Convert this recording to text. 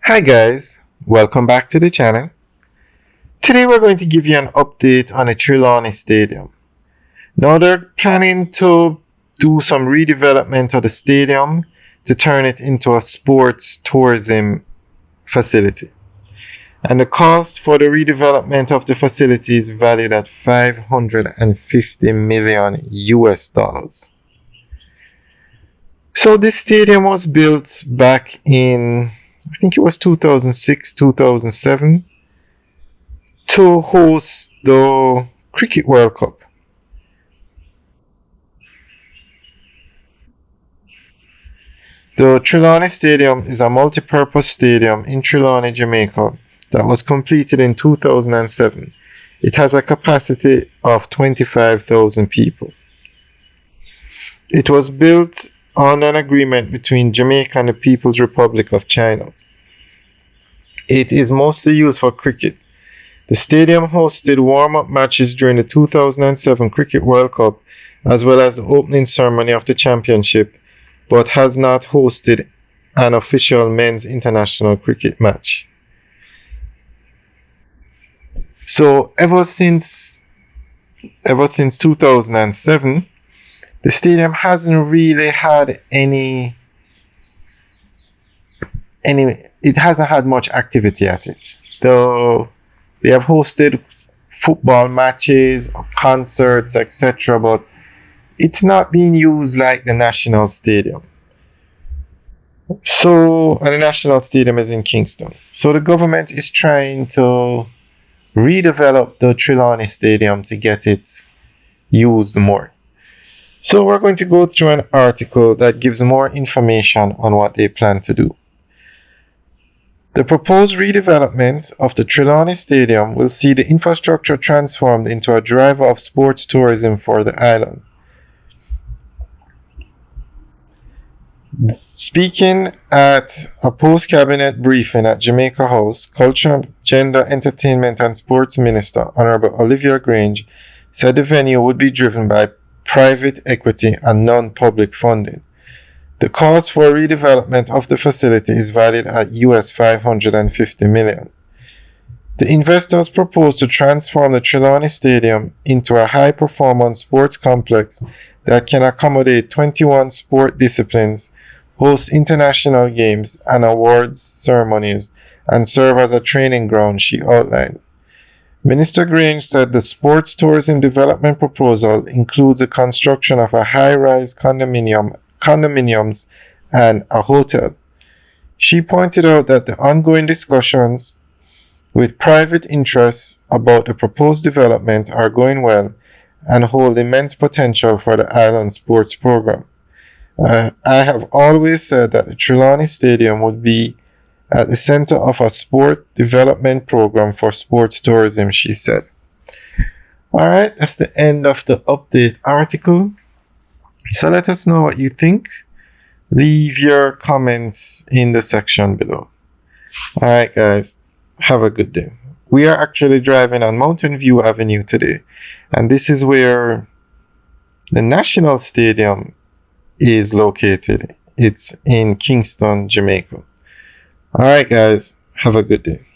Hi guys, welcome back to the channel. Today we're going to give you an update on the Trelawny Stadium. Now they're planning to do some redevelopment of the stadium to turn it into a sports tourism facility. And the cost for the redevelopment of the facility is valued at 550 million US dollars. So this stadium was built back in, I think it was 2006, 2007 to host the Cricket World Cup. The Trelawny Stadium is a multi-purpose stadium in Trelawny, Jamaica that was completed in 2007. It has a capacity of 25,000 people. It was built on an agreement between Jamaica and the People's Republic of China. It is mostly used for cricket. The stadium hosted warm-up matches during the 2007 Cricket World Cup as well as the opening ceremony of the championship, but has not hosted an official men's international cricket match. So ever since 2007, the stadium hasn't really had it hasn't had much activity at it. Though they have hosted football matches, concerts, etc., but it's not being used like the national stadium. So, and the national stadium is in Kingston. So the government is trying to redevelop the Trelawny Stadium to get it used more. So we're going to go through an article that gives more information on what they plan to do. The proposed redevelopment of the Trelawny Stadium will see the infrastructure transformed into a driver of sports tourism for the island. Speaking at a post-cabinet briefing at Jamaica House, Culture, Gender, Entertainment and Sports Minister Honorable Olivia Grange said the venue would be driven by private equity and non-public funding. The cost for redevelopment of the facility is valued at US 550 million. The investors propose to transform the Trelawny Stadium into a high-performance sports complex that can accommodate 21 sport disciplines, host international games and awards ceremonies, and serve as a training ground, she outlined. Minister Grange said the sports tourism development proposal includes the construction of a high-rise condominiums and a hotel. She pointed out that the ongoing discussions with private interests about the proposed development are going well and hold immense potential for the island sports program. I have always said that the Trelawny Stadium would be at the center of a sport development program for sports tourism, she said. Alright, that's the end of the update article. So let us know what you think. Leave your comments in the section below. Alright guys, have a good day. We are actually driving on Mountain View Avenue today, and this is where the National Stadium is located. It's in Kingston, Jamaica. Alright guys, have a good day.